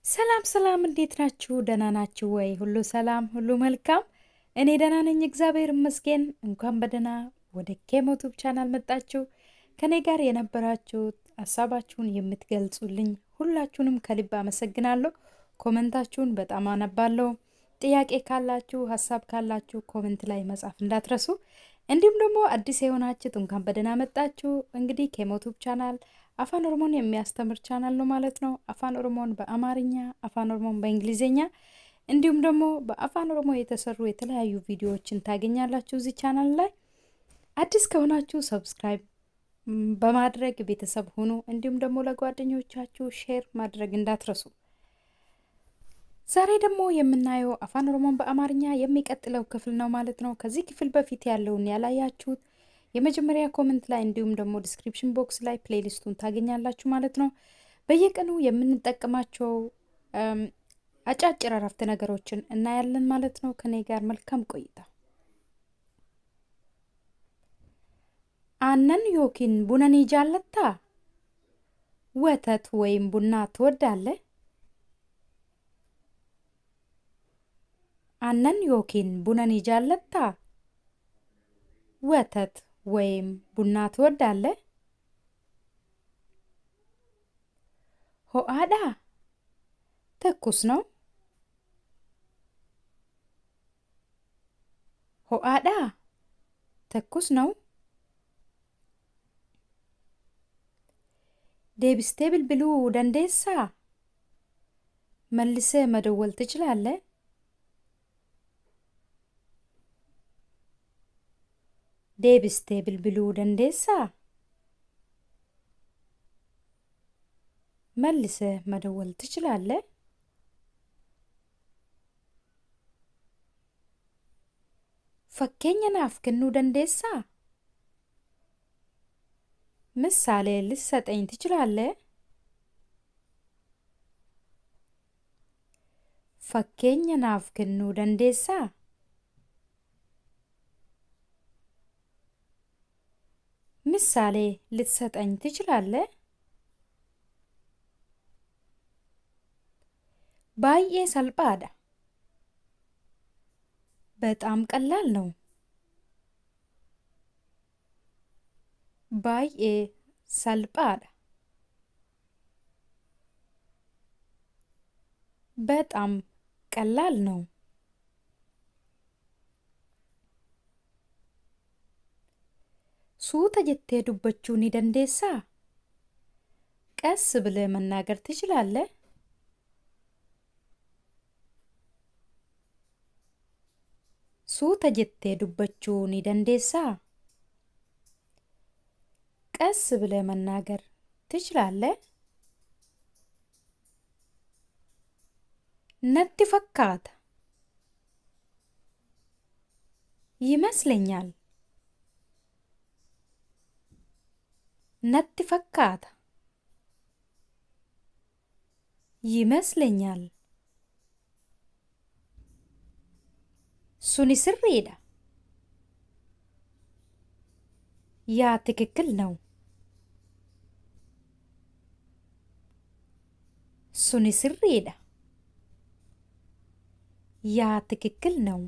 ሰላም ሰላም፣ እንዴት ናችሁ? ደህና ናችሁ ወይ? ሁሉ ሰላም፣ ሁሉ መልካም። እኔ ደህና ነኝ፣ እግዚአብሔር ይመስገን። እንኳን በደህና ወደ ኬሞቱብ ቻናል መጣችሁ። ከኔ ጋር የነበራችሁት ሀሳባችሁን የምትገልጹልኝ ሁላችሁንም ከልብ አመሰግናለሁ። ኮመንታችሁን በጣም አነባለሁ። ጥያቄ ካላችሁ ሀሳብ ካላችሁ ኮመንት ላይ መጻፍ እንዳትረሱ። እንዲሁም ደግሞ አዲስ የሆናችሁት እንኳን በደህና መጣችሁ። እንግዲህ ኬሞቱብ ቻናል አፋን ኦሮሞን የሚያስተምር ቻናል ነው ማለት ነው። አፋን ኦሮሞን በአማርኛ፣ አፋን ኦሮሞን በእንግሊዝኛ እንዲሁም ደግሞ በአፋን ኦሮሞ የተሰሩ የተለያዩ ቪዲዮዎችን ታገኛላችሁ እዚህ ቻናል ላይ። አዲስ ከሆናችሁ ሰብስክራይብ በማድረግ ቤተሰብ ሁኑ። እንዲሁም ደግሞ ለጓደኞቻችሁ ሼር ማድረግ እንዳትረሱ። ዛሬ ደግሞ የምናየው አፋን ኦሮሞን በአማርኛ የሚቀጥለው ክፍል ነው ማለት ነው። ከዚህ ክፍል በፊት ያለውን ያላያችሁት የመጀመሪያ ኮሜንት ላይ እንዲሁም ደግሞ ዲስክሪፕሽን ቦክስ ላይ ፕሌሊስቱን ታገኛላችሁ ማለት ነው። በየቀኑ የምንጠቀማቸው አጫጭር አረፍተ ነገሮችን እናያለን ማለት ነው። ከኔ ጋር መልካም ቆይታ። አነን ዮኪን ቡነኒ ጃለታ? ወተት ወይም ቡና ትወዳለህ? አነን ዮኪን ቡነኒ ጃለታ? ወተት ወይም ቡና ትወዳለህ? ሆአዳ ትኩስ ነው? ሆአዳ ትኩስ ነው? ዴብስቴ ብልብሉ ደንዴሳ? መልሰ መደወል ትችላለህ? ዴብስቴ ብልብሉ ደንዴሳ? መልሰ መደወል ትችላለህ? ፈኬኛ ናፍ ከኑ ደንዴሳ? ምሳሌ ልትሰጠኝ ትችላለህ? ፈኬኛ ናፍ ከኑ ደንዴሳ? ምሳሌ ልትሰጠኝ ትችላለህ? ባዬ ሰልጳዳ በጣም ቀላል ነው። ባዬ ሰልጳዳ በጣም ቀላል ነው። ሱተ ጀቴ ዱበቹኒ ደንዴሳ? ቀስ ብለህ መናገር ትችላለህ? ሱተ ጀቴ ዱበቹኒ ደንዴሳ? ቀስ ብለህ መናገር ትችላለህ? ነቲ ፈካታ ይመስለኛል። ነቲ ፈካታ ይመስለኛል። ሱኒ ስሪዳ ያ ትክክል ነው። ሱኒ ስሪዳ ያ ትክክል ነው።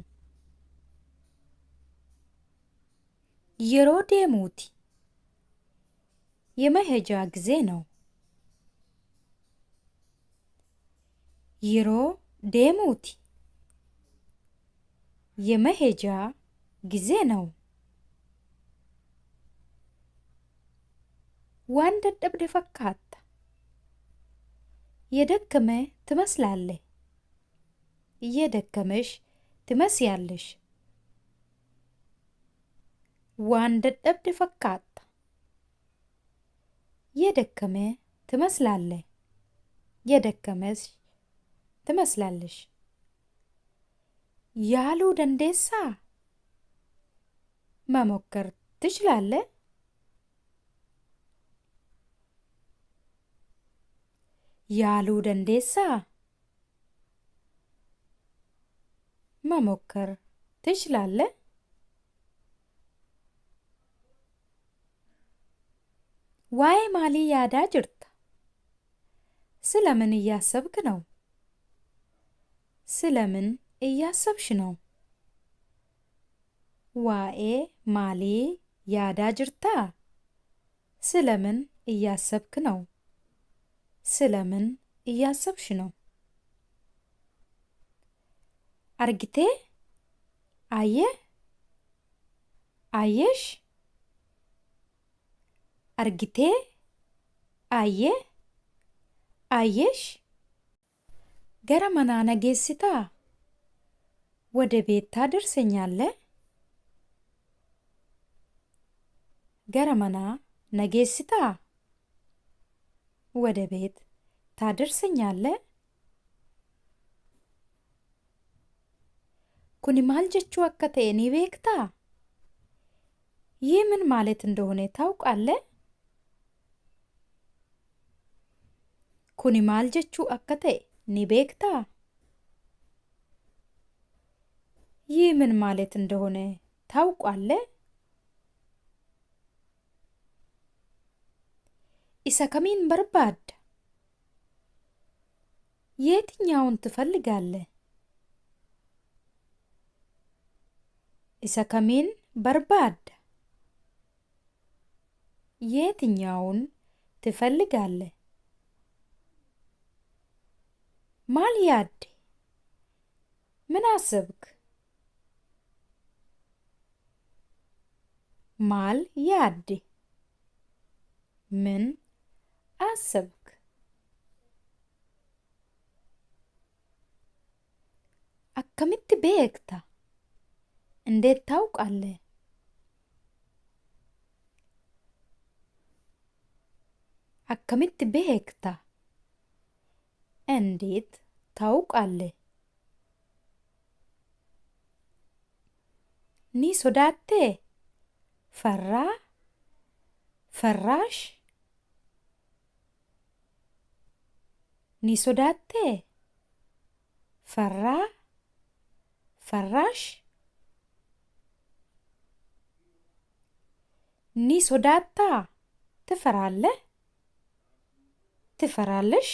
የሮ ዴሙቲ የመሄጃ ጊዜ ነው። የሮ ዴሙቲ የመሄጃ ጊዜ ነው። ዋን ደደብደ ፈካታ የደከመ ትመስላለህ። የደከመሽ ትመስያለሽ። ዋን ደደብደ ፈካታ የደከመ ትመስላለህ። የደከመሽ ትመስላለሽ። ያሉ ደንዴሳ መሞከር ትችላለህ? ያሉ ደንዴሳ መሞከር ትችላለህ? ዋይ ማሊ ያዳ ጅርታ? ስለምን እያሰብክ ነው? ስለምን እያሰብሽ ነው? ዋኤ ማሊ ያዳ ጅርታ? ስለምን እያሰብክ ነው? ስለምን እያሰብሽ ነው? አርጊቴ አየህ አየሽ? አርጊቴ አየህ አየሽ? ገረመና ነጌሲታ? ወደ ቤት ታደርሰኛለህ? ገረመና ነጌሲታ? ወደ ቤት ታደርሰኛለህ? ኩኒ ማል ጀቹ አካ ተኤ ኒ ቤክታ? ይህ ምን ማለት እንደሆነ ታውቃለህ? ኩኒ ማል ጀቹ አካ ተኤ ኒ ቤክታ? ይህ ምን ማለት እንደሆነ ታውቃለህ? ኢሳ ከሚን በርባድ? የትኛውን ትፈልጋለህ? ኢሳ ከሚን በርባድ? የትኛውን ትፈልጋለህ? ማል ያድ? ምን አሰብክ? ማል ያድ? ምን አሰብክ? አከሚት ቤክታ? እንዴት ታውቃለህ? አከሚት ቤክታ? እንዴት ታውቃለህ? ኒ ሶዳቴ? ፈራ? ፈራሽ? ኒ ሶዳቴ? ፈራ? ፈራሽ? ኒ ሶዳታ? ትፈራለህ? ትፈራለሽ?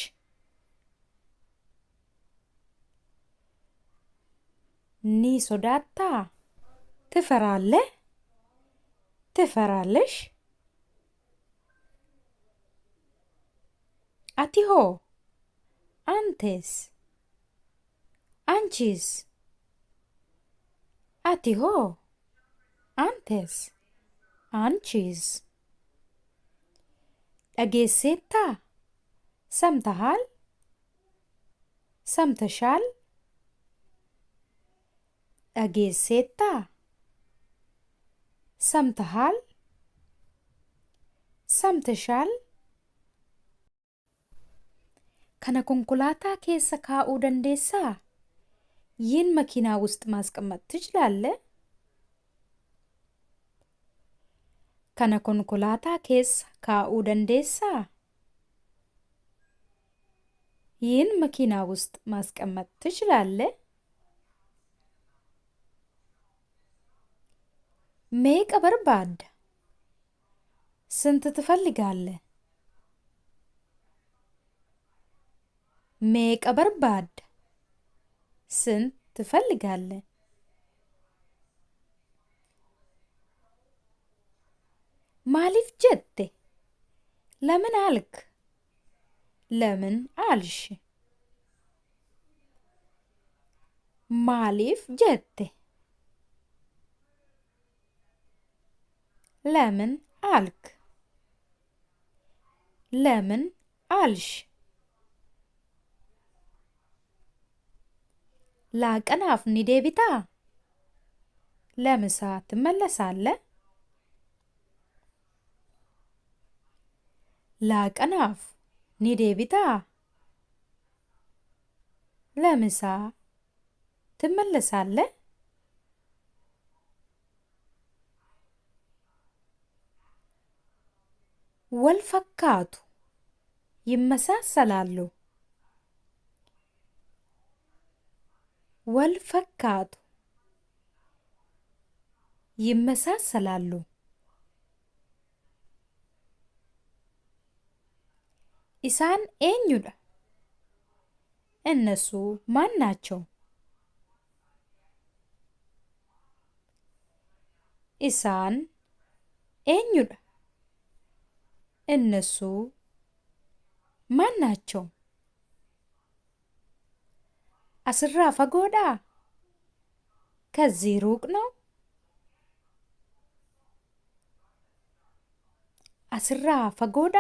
ኒ ሶዳታ? ትፈራለህ? ትፈራለሽ? አቲሆ? አንቴስ? አንቺስ? አቲሆ? አንቴስ? አንቺስ? ደጌሴታ? ሰምተሃል? ሰምተሻል? ደጌሴታ? ሰምተሃል? ሰምተሻል? ከነ ኮንኮላታ ኬሰ ካኡ ደንዴሳ? ይህን መኪና ውስጥ ማስቀመጥ ትችላለህ? ከነ ኮንኮላታ ኬስ ካኡ ደንዴሳ? ይህን መኪና ውስጥ ማስቀመጥ ትችላለህ? ሜቀ በርባድ? ስንት ትፈልጋለህ? ሜቀ በርባድ? ስንት ትፈልጋለህ? ማሊፍ ጀቴ? ለምን አልክ? ለምን አልሽ? ማሊፍ ጀቴ? ለምን አልክ? ለምን አልሽ? ላቀናፍ ኒዴቢታ? ለምሳ ትመለሳለህ? ላቀናፍ ኒዴቢታ? ለምሳ ትመለሳለህ? ወልፈካቱ? ይመሳሰላሉ? ወልፈካቱ? ይመሳሰላሉ? ኢሳን ኤኙዳ? እነሱ ማን ናቸው? ኢሳን ኤኙዳ እነሱ ማን ናቸው? አስራ ፈጎዳ ከዚህ ሩቅ ነው? አስራ ፈጎዳ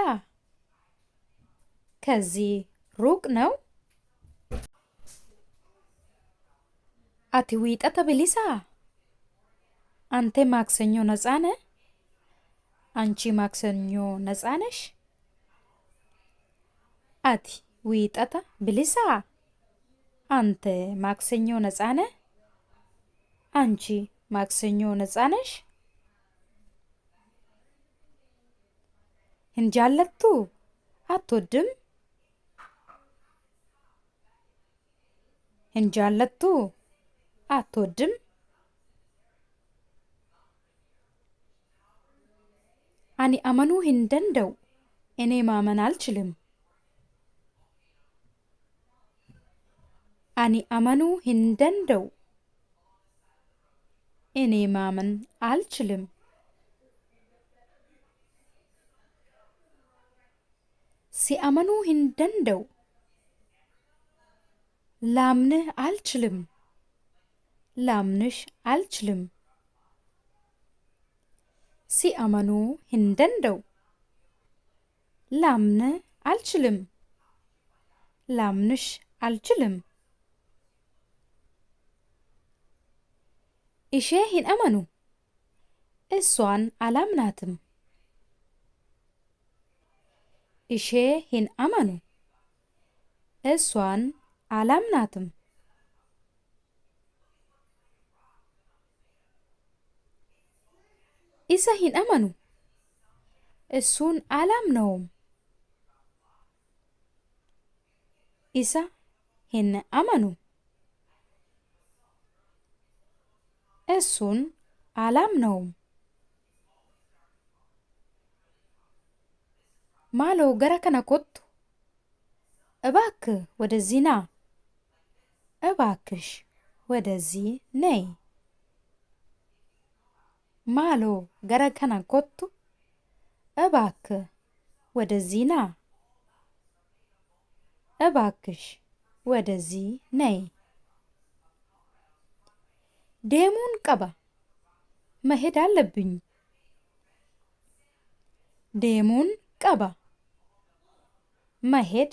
ከዚህ ሩቅ ነው? አቲ ዊጠተ ብሊሳ አንተ ማክሰኞ ነፃ ነህ? አንቺ ማክሰኞ ነፃ ነሽ? አቲ ዊጠተ ብሊሳ አንተ ማክሰኞ ነፃ ነህ? አንቺ ማክሰኞ ነፃ ነሽ? እንጃለቱ አትወድም? እንጃለቱ አትወድም? አኒ አመኑ ሂንደንደው እኔ ማመን አልችልም። አኒ አመኑ ሂንደንደው እኔ ማመን አልችልም። ሲአመኑ ሂንደንደው ላምንህ አልችልም። ላምንሽ አልችልም። ሲአመኑ ሂንደንደው ላምንህ አልችልም። ላምንሽ አልችልም። ኢሼ ሂንአመኑ እሷን አላምናትም። ኢሼ ሂንአመኑ እሷን አላምናትም። ኢሰ ሂንአመኑ እሱን አላምነውም። ኢሳ ሂንአመኑ እሱን አላምነውም። ማሎ ገረ ከነ ኮቱ እባክህ ወደዚህ ና። እባክሽ ወደዚህ ነይ። ማሎ ገረ ከነ ኮቱ እባክህ ወደዚህ ና። እባክሽ ወደዚህ ነይ። ዴሙን ቀባ መሄድ አለብኝ። ዴሙን ቀባ መሄድ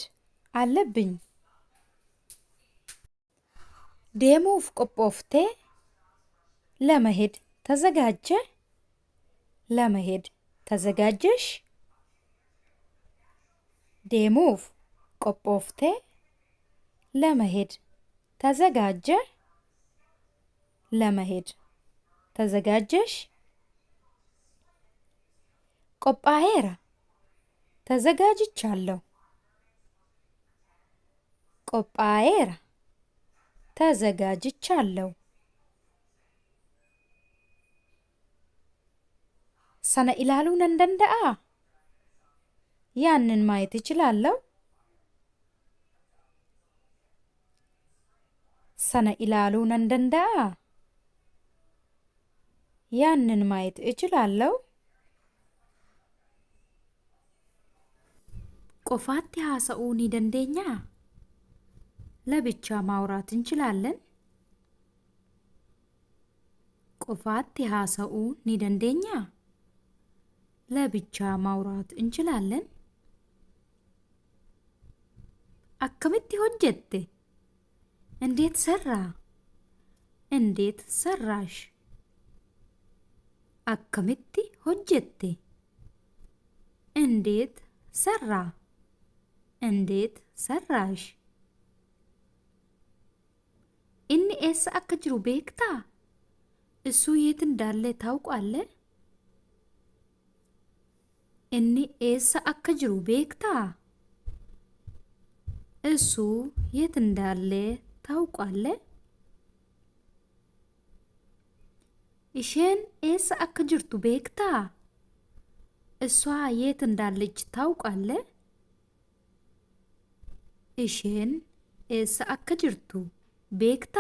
አለብኝ። ዴሙፍ ቆጶፍቴ ለመሄድ ተዘጋጀ? ለመሄድ ተዘጋጀሽ? ዴሙፍ ቆጶፍቴ ለመሄድ ተዘጋጀ? ለመሄድ ተዘጋጀሽ? ቆጳሄራ ተዘጋጅቻለሁ። ቆጳሄራ ተዘጋጅቻለሁ። ሰነ ኢላሉ ነንደንደአ ያንን ማየት እችላለሁ። ሰነ ኢላሉ ነንደንደአ ያንን ማየት እችላለሁ። ቆፋቲ ሀሰኡኒ ደንዴኛ ለብቻ ማውራት እንችላለን። ቆፋቲ ሀሰኡኒ ደንዴኛ ለብቻ ማውራት እንችላለን። አከምቲ ሆጀቴ እንዴት ሰራ? እንዴት ሰራሽ? አከምቲ ሆጀቴ እንዴት ሰራ? እንዴት ሰራሽ? ኢኒ ኤሳ አከ ጅሩ ቤክታ እሱ የት እንዳለ ታውቃለህ? ኢኒ ኤሳ አከ ጅሩ ቤክታ እሱ የት እንዳለ ታውቃለህ? ኢሼን ኤሳ አከ ጅርቱ ቤክታ እሷ የት እንዳለች ታውቃለህ? ኢሼን ኤሳ አከ ጅርቱ ቤክታ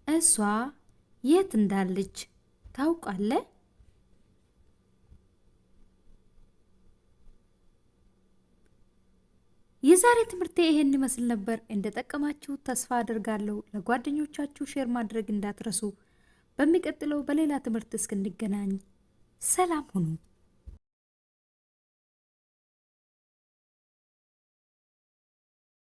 እሷ የት እንዳለች ታውቃለህ? የዛሬ ትምህርቴ ይሄን ይመስል ነበር። እንደጠቀማችሁ ተስፋ አድርጋለሁ። ለጓደኞቻችሁ ሼር ማድረግ እንዳትረሱ። በሚቀጥለው በሌላ ትምህርት እስክንገናኝ ሰላም ሁኑ።